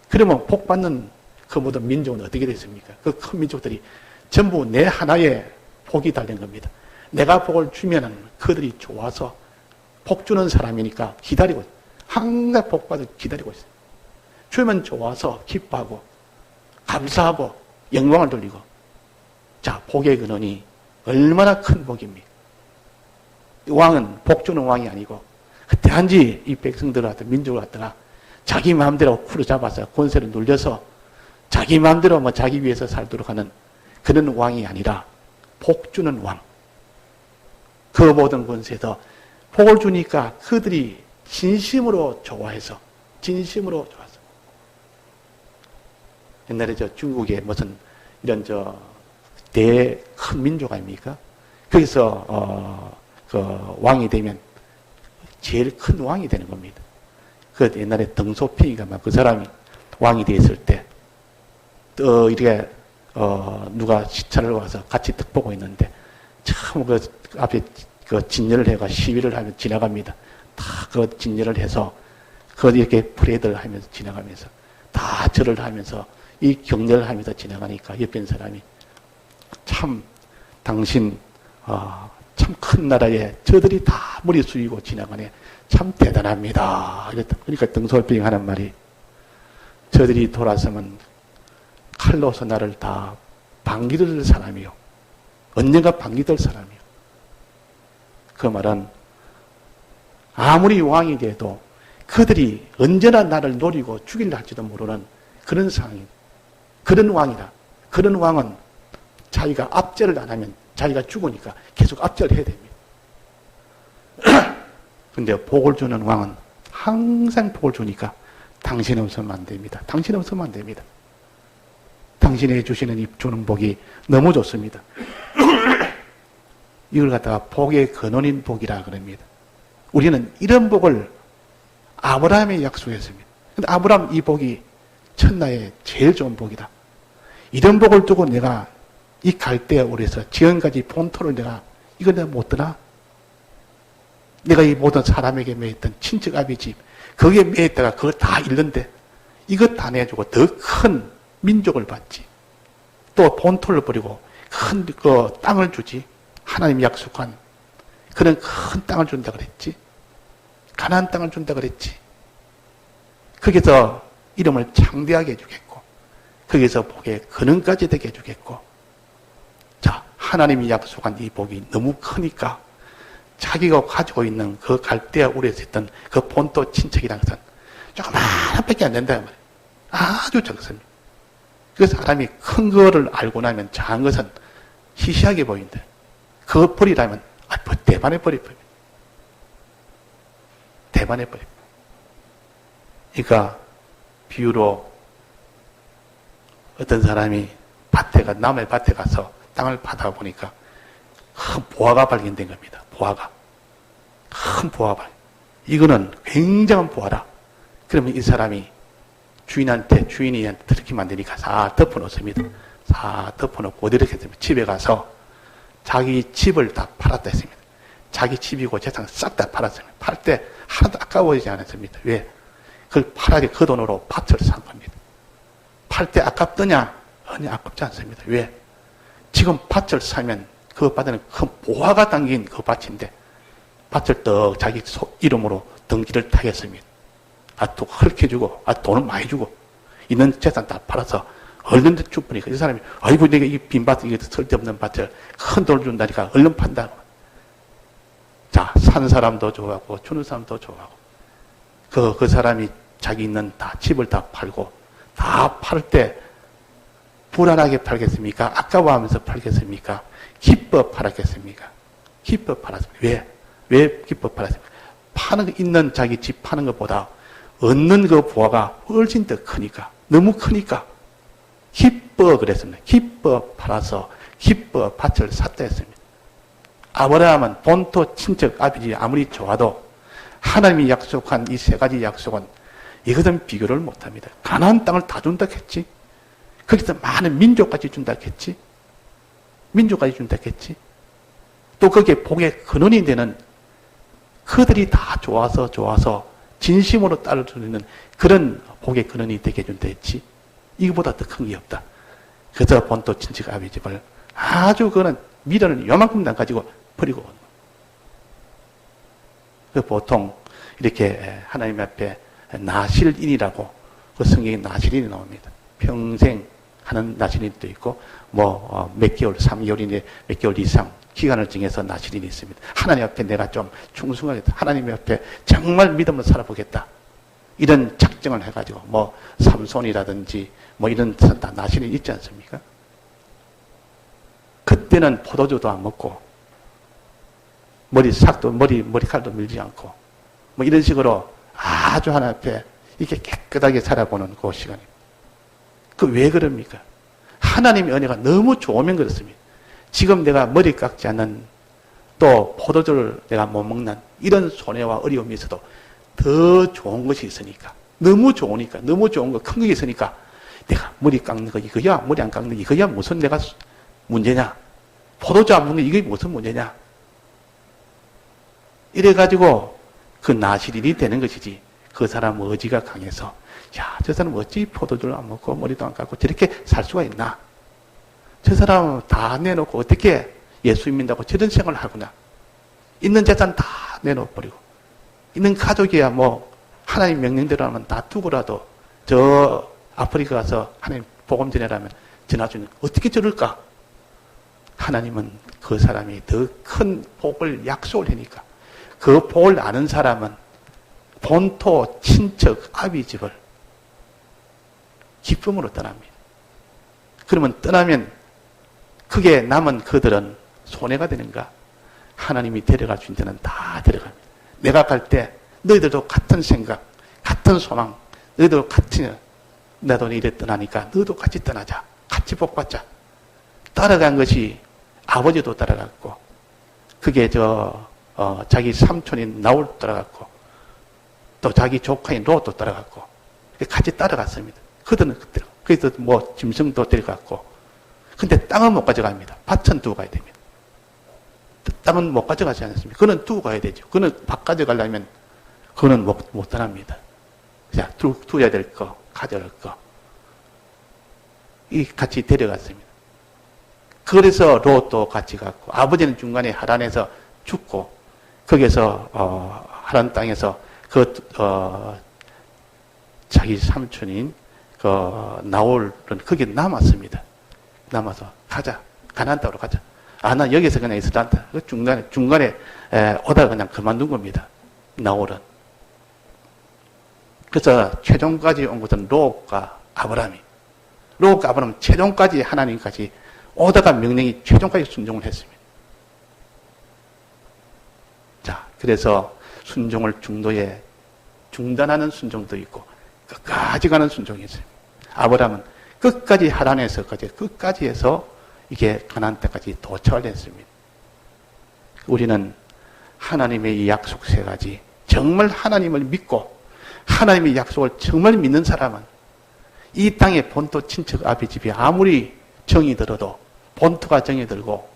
Speaker 1: 그러면 복 받는 그 모든 민족은 어떻게 됐습니까? 그 큰 민족들이 전부 내 하나의 복이 달린 겁니다. 내가 복을 주면은 그들이 좋아서 복 주는 사람이니까 기다리고 있어요. 항상 복 받을 기다리고 있어요. 주면 좋아서 기뻐하고 감사하고 영광을 돌리고. 자, 복의 근원이 얼마나 큰 복입니까? 왕은 복 주는 왕이 아니고 그때 한지 이 백성들한테 민족을 갖다가 자기 마음대로 후려잡아서 권세를 눌려서 자기 마음대로 자기 위해서 살도록 하는 그런 왕이 아니라 복 주는 왕. 그 모든 권세에서 복을 주니까 그들이 진심으로 좋아해서 옛날에 중국에 무슨 이런 큰 민족 아닙니까? 거기서 그 왕이 되면 제일 큰 왕이 되는 겁니다. 그 옛날에 덩소핑이가 막 그 사람이 왕이 되었을 때 이렇게 누가 시찰을 와서 같이 떡 보고 있는데 참 그 앞에 그 진열을 해가 시위를 하면 지나갑니다. 다 그 진열을 해서 그 이렇게 프레이드를 하면서 지나가면서 다 절을 하면서 이 경례를 하면서 지나가니까 옆에 있는 사람이 참 당신 참 큰 나라에 저들이 다 머리 숙이고 지나가네. 참 대단합니다. 그러니까 덩솔병 하는 말이 저들이 돌아서면 칼로서 나를 다 반기들 사람이요. 언젠가 반기들 사람이요. 그 말은 아무리 왕이 돼도 그들이 언제나 나를 노리고 죽이려 할지도 모르는 그런 상황이 그런 왕이다. 그런 왕은 자기가 압제를 안 하면 자기가 죽으니까 계속 압제를 해야 됩니다. 근데 복을 주는 왕은 항상 복을 주니까 당신 없으면 안 됩니다. 당신 없으면 안 됩니다. 당신이 주는 복이 너무 좋습니다. 이걸 갖다가 복의 근원인 복이라 그럽니다. 우리는 이런 복을 아브라함에 약속했습니다. 근데 아브라함 이 복이 천하의 제일 좋은 복이다. 이런 복을 두고 내가 이 갈대아 우리에서 지금까지 본토를 내가 못 드나? 내가 이 모든 사람에게 매했던 친척 아비 집 거기에 매했다가 그걸 다 잃는데 이것 다 내주고 더 큰 민족을 받지. 또 본토를 버리고 큰 그 땅을 주지. 하나님이 약속한 그런 큰 땅을 준다 그랬지. 가나안 땅을 준다 그랬지. 거기서 이름을 창대하게 해주겠고 거기서 복의 근원까지 되게 해주겠고 자 하나님이 약속한 이 복이 너무 크니까 자기가 가지고 있는 그 갈대아 우리에서 있던 그 본토 친척이라는 것은 조그마한밖에 안 된다 말이에요. 아주 적습니다. 그 사람이 큰 거를 알고 나면 작은 것은 희시하게 보인다. 그거 버리라면 대반에 버립니다. 대반에 버립니다. 그러니까 비유로 어떤 사람이 남의 밭에 가서 땅을 받아보니까 큰 보화가 발견된 겁니다. 큰 보화가. 이거는 굉장한 보화다. 그러면 이 사람이 주인이 들키면 안 되니까 다 덮어놓습니다. 다 덮어놓고 어디로 했습니까? 집에 가서 자기 집을 다 팔았다 했습니다. 자기 집이고 재산 싹 다 팔았습니다. 팔 때 하나도 아까워지지 않았습니다. 왜? 그걸 팔아야 그 돈으로 밭을 산 겁니다. 팔 때 아깝더냐? 전혀 아깝지 않습니다. 왜? 지금 밭을 사면 그 밭에는 큰 보화가 담긴 그 밭인데 밭을 떡 자기 이름으로 등기를 타겠습니다. 또 헐켜주고, 돈을 많이 주고, 있는 재산 다 팔아서 얼른 주니까 이 사람이, 아이고, 내가 이 빈 밭, 이게 쓸데없는 밭을 큰 돈을 준다니까 얼른 판다. 자, 산 사람도 좋아하고, 주는 사람도 좋아하고, 그 사람이 자기 있는 집을 다 팔고, 다 팔 때, 불안하게 팔겠습니까? 아까워하면서 팔겠습니까? 기뻐 팔았겠습니까? 기뻐 팔았습니다. 왜 기뻐 팔았습니까? 있는 자기 집 파는 것보다 얻는 그 부하가 훨씬 더 크니까, 너무 크니까, 기뻐 그랬습니다. 기뻐 팔아서, 기뻐 밭을 샀다 했습니다. 아브라함은 본토 친척 아비지 아무리 좋아도 하나님이 약속한 이 세 가지 약속은 이것은 비교를 못 합니다. 가나안 땅을 다 준다 했지. 거기서 많은 민족까지 준다 했지. 민족까지 준다 했지. 또 거기에 복의 근원이 되는 그들이 다 좋아서 진심으로 따라주는 그런 복의 근원이 되게 해준다 했지. 이거보다 더 큰 게 없다. 그래서 본토 친척 아비 집을 아주 그는 미련을 요만큼 안 가지고 버리고 오는 거예요. 보통 이렇게 하나님 앞에 나실인이라고 그 성경에 나실인이 나옵니다. 평생 하는 나실인도 있고 몇 개월, 3개월인데 몇 개월 이상 기간을 정해서 나시린이 있습니다. 하나님 앞에 내가 좀 충성하겠다. 하나님 앞에 정말 믿음으로 살아보겠다. 이런 작정을 해가지고 뭐 삼손이라든지 뭐 이런 나시린이 있지 않습니까? 그때는 포도주도 안 먹고 머리칼도 밀지 않고 뭐 이런 식으로 아주 하나님 앞에 이렇게 깨끗하게 살아보는 그 시간입니다. 그 왜 그럽니까? 하나님의 은혜가 너무 좋으면 그렇습니다. 지금 내가 머리 깎지 않는 또 포도주를 내가 못 먹는 이런 손해와 어려움이 있어도 더 좋은 것이 있으니까 너무 좋으니까 너무 좋은 거 큰 게 있으니까 내가 머리 깎는 거 이거야 머리 안 깎는 거 이거야 무슨 내가 문제냐 포도주 안 먹는 이게 무슨 문제냐 이래가지고 그 나시린이 되는 것이지 그 사람 의지가 강해서 야, 저 사람 어찌 포도주를 안 먹고 머리도 안 깎고 저렇게 살 수가 있나? 저 사람은 다 내놓고 어떻게 예수 믿는다고 저런 생활을 하구나. 있는 재산 다 내놓아버리고 있는 가족이야 뭐 하나님 명령대로 하면 다 두고라도 저 아프리카 가서 하나님 복음 전해라면 전해주는 어떻게 저럴까? 하나님은 그 사람이 더 큰 복을 약속을 하니까 그 복을 아는 사람은 본토 친척 아비 집을 기쁨으로 떠납니다. 그러면 떠나면 그게 남은 그들은 손해가 되는가? 하나님이 데려갈 수 있는 데는 다 데려갑니다. 내가 갈 때 너희들도 같은 생각, 같은 소망, 너희들도 같이 나도 이래 떠나니까 너도 같이 떠나자. 같이 복받자. 따라간 것이 아버지도 따라갔고 그게 자기 삼촌인 나홀 따라갔고 또 자기 조카인 롯도 따라갔고 같이 따라갔습니다. 그들은 그대로. 그래서 뭐 짐승도 데려갔고 근데 땅은 못 가져갑니다. 밭은 두고 가야 됩니다. 땅은 못 가져가지 않습니까? 그는 두고 가야 되죠. 그는 밭 가져가려면 그는 못 떠납니다. 자, 두어야 될 거, 가져갈 거. 이 같이 데려갔습니다. 그래서 롯도 같이 갔고 아버지는 중간에 하란에서 죽고 거기서 하란 땅에서 자기 삼촌인 나홀은 거기에 남았습니다. 남아서 가자. 가나안 땅으로 가자. 나 여기서 그냥 있어도 않다. 중간에 오다가 그냥 그만둔 겁니다. 나홀은. 그래서 최종까지 온 것은 롯과 아브라함이. 롯과 아브라함은 최종까지 하나님까지 오다가 명령이 최종까지 순종을 했습니다. 자, 그래서 순종을 중도에 중단하는 순종도 있고 끝까지 가는 순종이 있어요. 아브라함은 끝까지 하란에서까지 끝까지 해서 이게 가나안 땅까지 도착을 했습니다. 우리는 하나님의 이 약속 세 가지 정말 하나님을 믿고 하나님의 약속을 정말 믿는 사람은 이 땅의 본토 친척 아비 집이 아무리 정이 들어도 본토가 정이 들고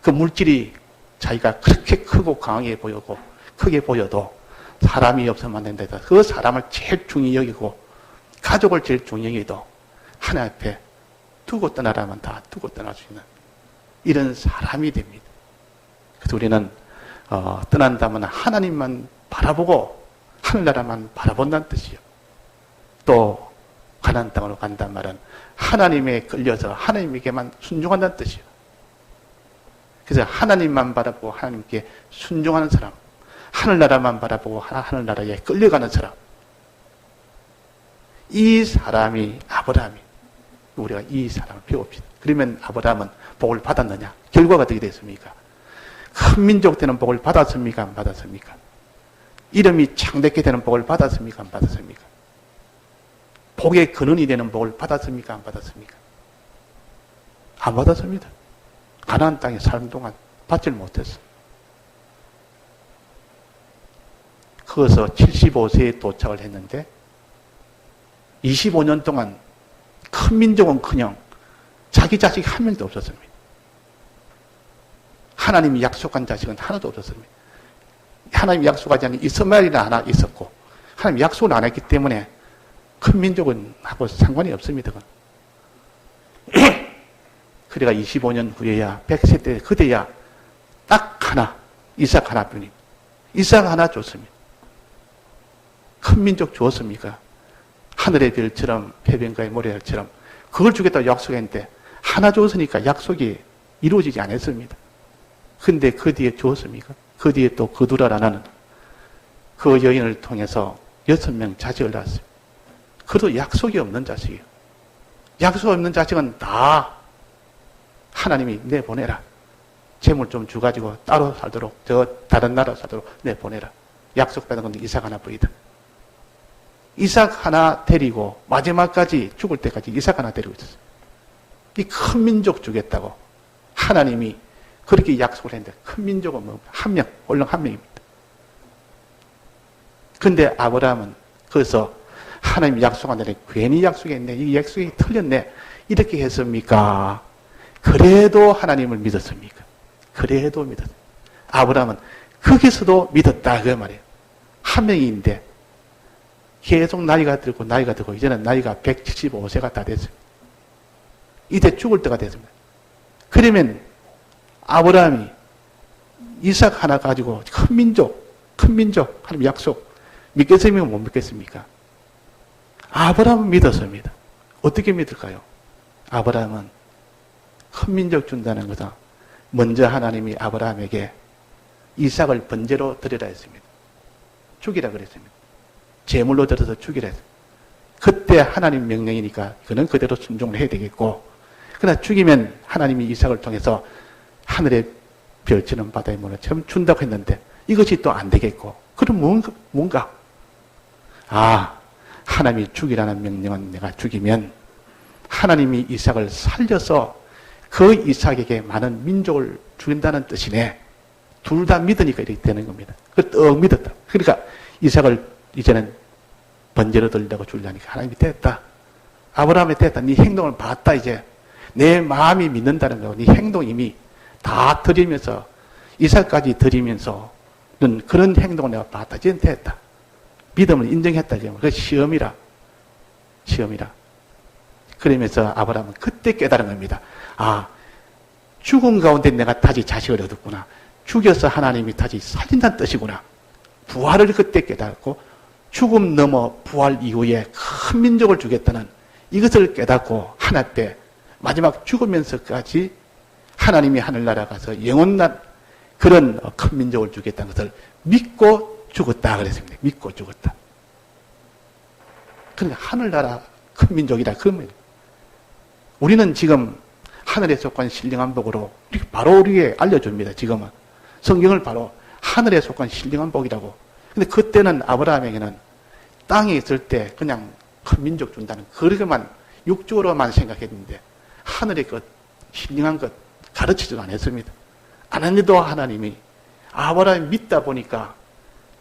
Speaker 1: 그 물질이 자기가 그렇게 크고 강하게 보이고 크게 보여도 사람이 없으면 안 된다. 그 사람을 제일 중히 여기고 가족을 제일 중히 여기도 하나님 앞에 두고 떠나라면 다 두고 떠날 수 있는 이런 사람이 됩니다. 그래서 우리는 떠난다면 하나님만 바라보고 하늘나라만 바라본다는 뜻이요. 또 가나안 땅으로 간단 말은 하나님에 끌려서 하나님에게만 순종한다는 뜻이요. 그래서 하나님만 바라보고 하나님께 순종하는 사람, 하늘나라만 바라보고 하늘나라에 끌려가는 사람, 이 사람이 아브라함이 우리가 이 사람을 배웁시다. 그러면 아브라함은 복을 받았느냐? 결과가 어떻게 됐습니까? 큰 민족 되는 복을 받았습니까? 안 받았습니까? 이름이 창대케 되는 복을 받았습니까? 안 받았습니까? 복의 근원이 되는 복을 받았습니까? 안 받았습니까? 안 받았습니다. 가나안 땅에 사는 동안 받질 못했어. 거기서 75세에 도착을 했는데 25년 동안 큰 민족은커녕 자기 자식이 한 명도 없었습니다. 하나님이 약속한 자식은 하나도 없었습니다. 하나님이 약속하지 않은 이스마엘이나 하나 있었고 하나님이 약속을 안 했기 때문에 큰 민족은 하고 상관이 없습니다. 그래가 25년 후에야 100세 때 그때야 딱 하나 이삭 하나뿐입니다. 이삭 하나 줬습니다. 큰 민족 주었습니까? 하늘의 별처럼 해변가의 모래알처럼 그걸 주겠다고 약속했는데 하나 줬으니까 약속이 이루어지지 않았습니다. 근데 그 뒤에 주었습니까? 그 뒤에 또 그두라라는 그 여인을 통해서 6명 자식을 낳았어요. 그래도 약속이 없는 자식이에요. 약속 없는 자식은 다 하나님이 내보내라. 재물 좀 주가지고 따로 살도록, 저 다른 나라 살도록 내보내라. 약속받은 건 이삭 하나뿐이다. 이삭 하나 데리고 마지막까지 죽을 때까지 이삭 하나 데리고 있었어요. 이 큰 민족 주겠다고 하나님이 그렇게 약속을 했는데 큰 민족은 뭐 한 명, 얼른 한 명입니다. 근데 아브라함은 그래서 하나님 약속한다니 괜히 약속했네. 이 약속이 틀렸네. 이렇게 했습니까? 그래도 하나님을 믿었습니까? 그래도 믿었어요. 아브라함은 거기서도 믿었다 그 말이에요. 한 명인데 계속 나이가 들고 이제는 나이가 175세가 다 됐어요. 이제 죽을 때가 됐습니다. 그러면 아브라함이 이삭 하나 가지고 큰 민족 하나님 약속 믿겠습니까? 못 믿겠습니까? 아브라함은 믿었습니다. 어떻게 믿을까요? 아브라함은 큰 민족 준다는 것은 먼저 하나님이 아브라함에게 이삭을 번제로 드리라 했습니다. 죽이라 그랬습니다. 제물로 들어서 죽이라 했습니다. 그때 하나님 명령이니까 그는 그대로 순종을 해야 되겠고, 그러나 죽이면 하나님이 이삭을 통해서 하늘의 별처럼 바다의 모래처럼 준다고 했는데 이것이 또 안 되겠고, 그럼 뭔가? 하나님이 죽이라는 명령은 내가 죽이면 하나님이 이삭을 살려서 그 이삭에게 많은 민족을 주긴다는 뜻이네. 둘 다 믿으니까 이렇게 되는 겁니다. 떡 믿었다. 그러니까 이삭을 이제는 번제로 드리려고 주려니까 하나님이 됐다. 아브라함이 됐다. 네 행동을 봤다. 이제 내 마음이 믿는다는 거. 네 행동 이미 다 드리면서 이삭까지 드리면서는 그런 행동을 내가 봤다. 이제는 됐다. 믿음을 인정했다. 그 시험이라. 그러면서 아브라함은 그때 깨달은 겁니다. 죽음 가운데 내가 다시 자식을 얻었구나. 죽여서 하나님이 다시 살린다는 뜻이구나. 부활을 그때 깨닫고 죽음 넘어 부활 이후에 큰 민족을 주겠다는 이것을 깨닫고 하나 때 마지막 죽으면서까지 하나님이 하늘나라 가서 영원한 그런 큰 민족을 주겠다는 것을 믿고 죽었다 그랬습니다. 믿고 죽었다. 그러니까 하늘나라 큰 민족이라 그러면 우리는 지금 하늘에 속한 신령한 복으로 바로 우리에게 알려줍니다. 지금은 성경을 바로 하늘에 속한 신령한 복이라고. 근데 그때는 아브라함에게는 땅에 있을 때 그냥 큰 민족 준다는 그렇게만 육적으로만 생각했는데 하늘의 것 신령한 것 가르치지도 않았습니다. 안 했는데도 하나님이 아브라함이 믿다 보니까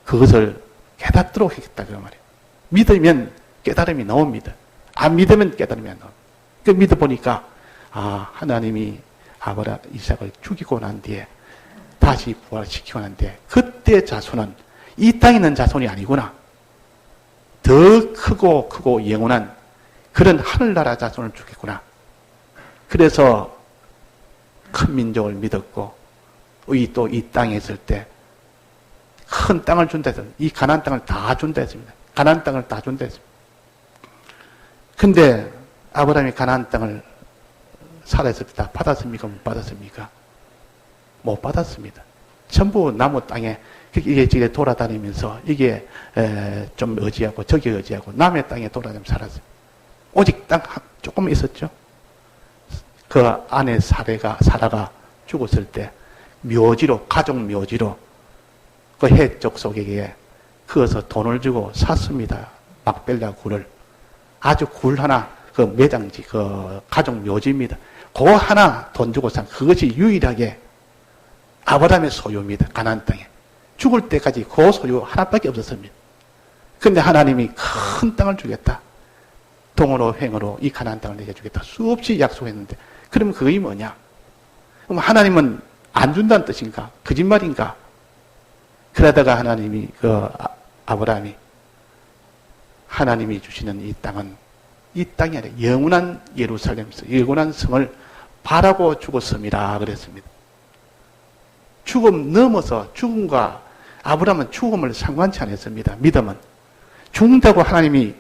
Speaker 1: 그것을 깨닫도록 했다 그 말이에요. 믿으면 깨달음이 나옵니다. 안 믿으면 깨달음이 안 나옵니다. 그 믿어보니까 하나님이 이삭을 죽이고 난 뒤에 다시 부활시키고 난 뒤에 그때 자손은 이 땅에 있는 자손이 아니구나. 더 크고 영원한 그런 하늘나라 자손을 주겠구나. 그래서 큰 민족을 믿었고 또 이 땅에 있을 때 큰 땅을 준다 했습니다. 이 가나안 땅을 다 준다 했습니다. 가나안 땅을 다 준다 했습니다. 근데 아브라함이 가나안 땅을 살아있을 때 다 받았습니까? 못 받았습니까? 못 받았습니다. 전부 나무 땅에 이게 돌아다니면서 이게 좀 의지하고 저기 의지하고 남의 땅에 돌아다니면서 살았어요. 오직 땅 조금 있었죠. 그 안에 사라가 죽었을 때 묘지로 가족 묘지로 그 해적 속에게 그어서 돈을 주고 샀습니다. 막벨라 굴을. 아주 굴 하나 그 매장지 그 가족 묘지입니다. 그거 하나 돈 주고 산 그것이 유일하게 아브라함의 소유입니다. 가나안 땅에. 죽을 때까지 그 소유 하나밖에 없었습니다. 근데 하나님이 큰 땅을 주겠다. 동으로 횡으로 이 가나안 땅을 내게 주겠다. 수없이 약속했는데 그러면 그게 뭐냐? 그럼 하나님은 안 준다는 뜻인가? 거짓말인가? 그러다가 하나님이 아브라함이 하나님이 주시는 이 땅은 이 땅이 아니라 영원한 예루살렘, 영원한 성을 바라고 죽었습니다. 그랬습니다. 죽음 넘어서 죽음과 아브라함은 죽음을 상관치 않았습니다. 믿음은. 죽는다고 하나님이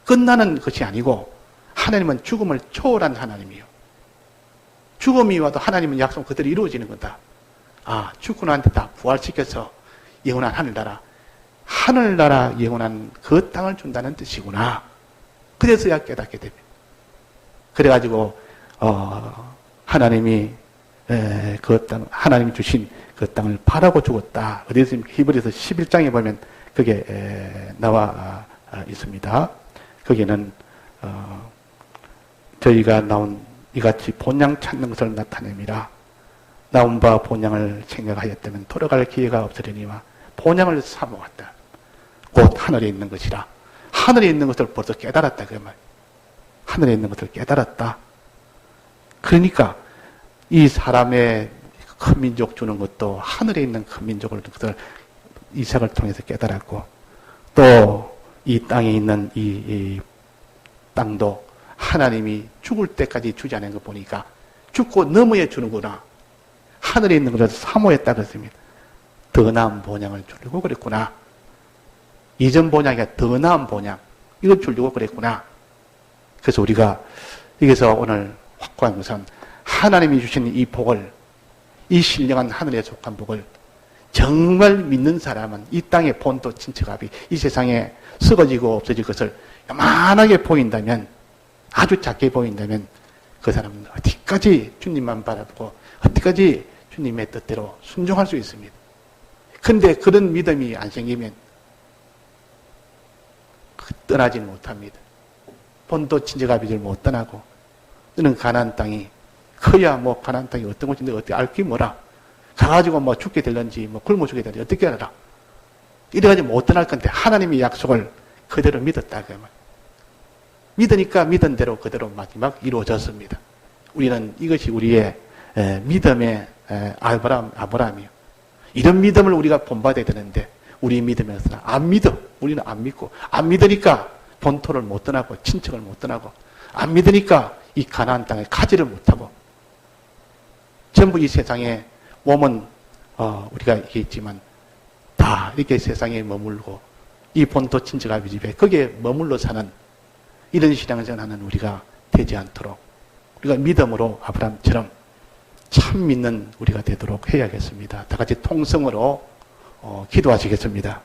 Speaker 1: 끝나는 것이 아니고 하나님은 죽음을 초월한 하나님이에요. 죽음이 와도 하나님은 약속 그대로 이루어지는 거다. 아, 죽고 난 뒤 다 부활시켜서 영원한 하늘나라 영원한 그 땅을 준다는 뜻이구나. 그래서야 깨닫게 됩니다. 그래가지고 하나님이 그 땅, 하나님이 주신 그 땅을 바라고 죽었다. 어디서 히브리서 11장에 보면 그게 나와 있습니다. 거기는 저희가 나온 이같이 본향 찾는 것을 나타냅니다. 나온 바 본향을 생각하였다면 돌아갈 기회가 없으려니와 본향을 사모한다. 곧 하늘에 있는 것이라. 하늘에 있는 것을 벌써 깨달았다. 그 말. 하늘에 있는 것을 깨달았다. 그러니까 이 사람의 큰 민족 주는 것도 하늘에 있는 큰 민족을 그것을 이삭을 통해서 깨달았고 또 이 땅에 있는 이 땅도 하나님이 죽을 때까지 주지 않은 거 보니까 죽고 넘어야 주는구나. 하늘에 있는 것을 사모했다 그랬습니다. 더 나은 본향을 주려고 그랬구나. 이전 본향이 더 나은 본향. 이걸 주려고 그랬구나. 그래서 우리가 여기서 오늘 확고한 것은 하나님이 주신 이 복을, 이 신령한 하늘에 속한 복을 정말 믿는 사람은 이 땅의 본토 친척합이 이 세상에 썩어지고 없어질 것을 요만하게 보인다면, 아주 작게 보인다면 그 사람은 어디까지 주님만 바라보고 어디까지 주님의 뜻대로 순종할 수 있습니다. 그런데 그런 믿음이 안 생기면 떠나지는 못합니다. 본토 친척아비들 못 떠나고 너는 가나안 땅이 커야 뭐 가나안 땅이 어떤 곳인데 어떻게 알기 뭐라 가가지고 뭐 죽게 될런지 뭐 굶어 죽게 될런지 어떻게 알아. 이래가지고 못 떠날 건데 하나님의 약속을 그대로 믿었다 그 말. 믿으니까 믿은 대로 그대로 마지막 이루어졌습니다. 우리는 이것이 우리의 믿음의 아브라함이요. 이런 믿음을 우리가 본받아야 되는데 우리 믿음에서는 안 믿어. 우리는 안 믿고 안 믿으니까 본토를 못 떠나고 친척을 못 떠나고 안 믿으니까 이 가나안 땅에 가지를 못하고 전부 이 세상에 몸은 우리가 얘기했지만 다 이렇게 세상에 머물고 이 본토 친척아비 집에 거기에 머물러 사는 이런 신앙생활하는 우리가 되지 않도록 우리가 믿음으로 아브라함처럼 참 믿는 우리가 되도록 해야겠습니다. 다 같이 통성으로 기도하시겠습니다.